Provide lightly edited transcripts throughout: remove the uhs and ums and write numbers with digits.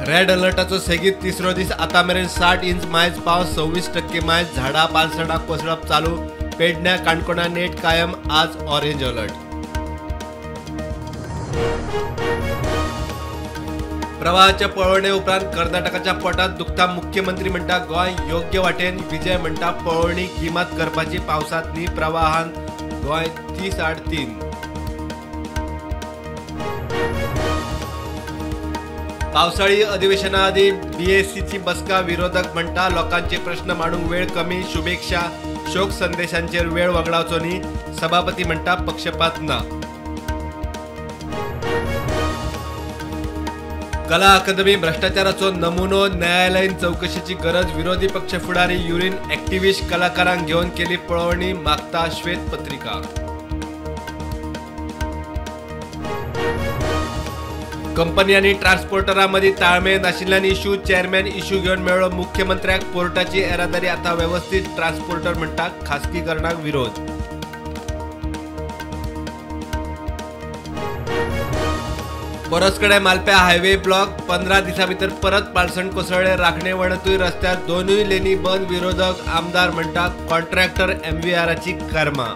Red अलर्टाचो सेगीत तिसरो दीस आतामेरेन 60 inch मायज पावस 26% मायज झाडा पालसडा कोसळप चालू पेडण्या काणकोणा नेट कायम आज ऑरेंज अलर्ट। प्रवाहाच्या पळवणे उपरांत कर्नाटकाच्या पोटात दुखता मुख्यमंत्री म्हणटा गोंय योग्य वाटेन विजय म्हणटा पळवणी गिमात करपाची पावसात न्ही प्रवाहान गोंय 30-3। पावसाळी अधिवेशना आधी बीएससीची बसका विरोधक म्हणटा लोकांचे प्रश्न मांडूंक वेळ कमी शुभेच्छा शोक संदेशांचेर वेळ वगडावचो न्ही सभापती म्हणटा पक्षपात ना। कला अकादमी भ्रष्टाचाराचो नमुनो न्यायालयीन चौकशीची गरज विरोधी पक्ष फुडारी युरीन ॲक्टिव्हिस्ट कलाकारांक घेवन केली पळवणी मागता श्वेत पत्रिका। कंपनी आणि ट्रान्सपोर्टरांमदी ताळमेळ नाशिल्ल्यान इश्यू चेअरमॅन इश्यू घेवन मेळ्ळो मुख्यमंत्र्याक पोर्टाची येरादारी आता व्यवस्थित ट्रान्सपोर्टर म्हणटा खासगीकरणाक विरोध। परसकडे मालप्या हायवे ब्लॉक 15 दिसां भितर परत पालसण कोसळ्ळे राखणे वणतूय रस्त्यार दोनूय लेनी बंद विरोधक आमदार म्हणटा कॉन्ट्रॅक्टर MVRची कर्मा।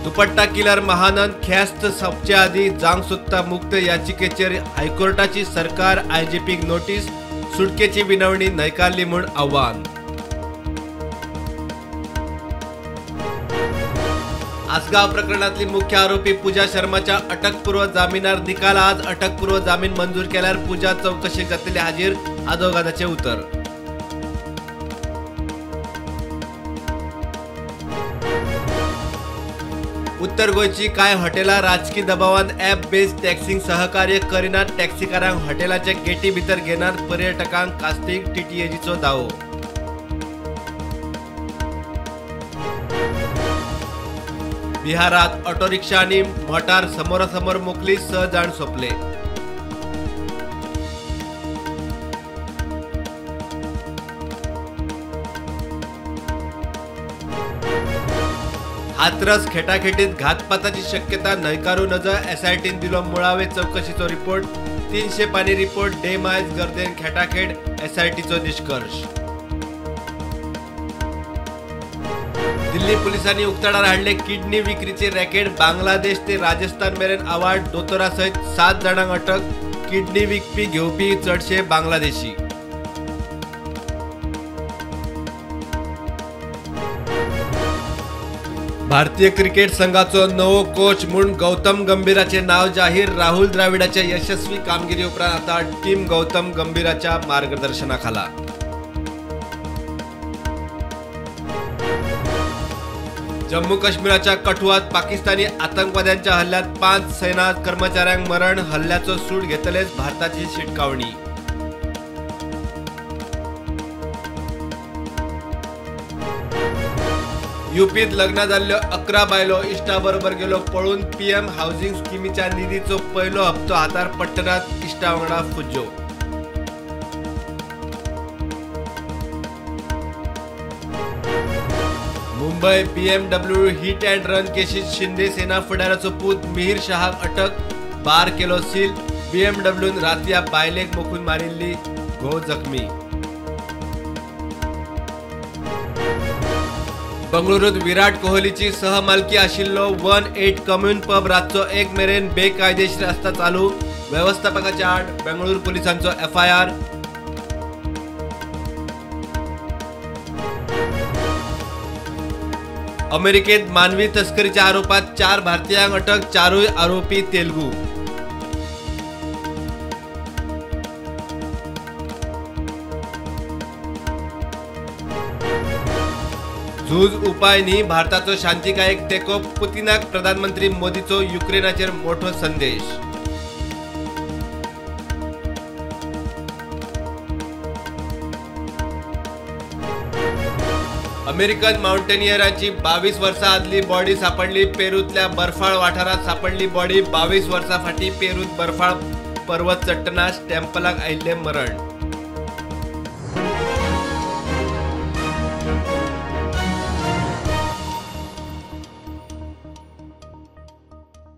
दुपट्टा किलर महानंद ख्यास्त सोपचे आदी जांग सोदता मुक्त याचिकेचेर हायकोर्टाची सरकार IGPक नोटीस सुटकेची विनवणी न्हयकारली म्हूण आव्हान। आसगाव प्रकरणातली मुख्य आरोपी पूजा शर्माच्या अटकपूर्व जामिनार निकाल आज अटकपूर्व जामीन मंजूर केल्यार पूजा चौकशेक जातली हाजीर आदोगादाचे उतर। उत्तर गोयची कांय हॉटेलां राजकी दबावान ॲप बेस्ड टॅक्सींक सहकार्य करिनात टॅक्सीकारांक हॉटेलाच्या गेटी भितर घेनात पर्यटकांक कास्तीक TTAGचो दावो। बिहारात ऑटो रिक्षा आणि मोटार समोरासमोर मोकली 6 जाण सोपले। हाथरस खेटाखेटीत घातपाताची शक्यता न्हयकारू नज SITन दिलो मुळावे चौकशीचो रिपोर्ट 300 पानी रिपोर्ट डेमायज गर्देन खेटाखेट SITचो निष्कर्ष। दिल्ली पुलिसांनी उक्ताडार हाडले किडनी विक्रीचे रॅकेट बांगलादेश ते राजस्थान मेरेन आवाड दोतोरा सयत 7 जाणांक अटक किडनी विकपी घेवपी चडशे बांगलादेशी। भारतीय क्रिकेट संघाचो नवो कोच म्हूण गौतम गंभीराचे नाव जाहीर राहुल द्राविडाच्या यशस्वी कामगिरी उपरांत आता टीम गौतम गंभीराच्या मार्गदर्शनाखाला। जम्मू काश्मीराच्या कठुआत पाकिस्तानी आतंकवाद्यांच्या हल्ल्यात 5 सेना कर्मचाऱ्यांक मरण हल्ल्याचो सूड घेतलेच भारताची शिटकावणी। यूपीत लग्न जाल्ल्यो 11 बायलो इश्टा बरोबर गेलो पळून PM हाऊसिंग स्किमीच्या निधीचो पयलो हप्तो हातार पडटनाच इश्टा वांगडा फुज्जो। Mumbai BMW hit and run केशीत शिंदे सेना फुडाऱ्याचो पूत मिहीर शहाक अटक बार केलो सील BMWन रातया बायलेक मोखून मारिल्ली घोव जखमी। बंगळुरूत विराट कोहलीची सहमालकी आशिल्लो 1-8 कम्युन पब रातचो 1 मेरेन बेकायदेशीर आसता चालू व्यवस्थापकाच्या आड बेंगळूर पुलिसांचो FIR। अमेरिकेत मानवी तस्करीच्या आरोपात 4 भारतीयांक अटक 4 आरोपी तेलुगू। झूज उपाय न्ही भारताचो शांतिकायेक तेको पुतिनाक प्रधानमंत्री मोदीचो युक्रेनाचेर मोठो संदेश। अमेरिकन माउंटेनियरांची 22 वर्सां आदली बॉडी सापडली पेरूंतल्या बर्फाळ वाठारात सापडली बॉडी 22 वर्सां फाटीं पेरूंत बर्फाळ पर्वत चडटना टेम्पलाक आयिल्ले मरण।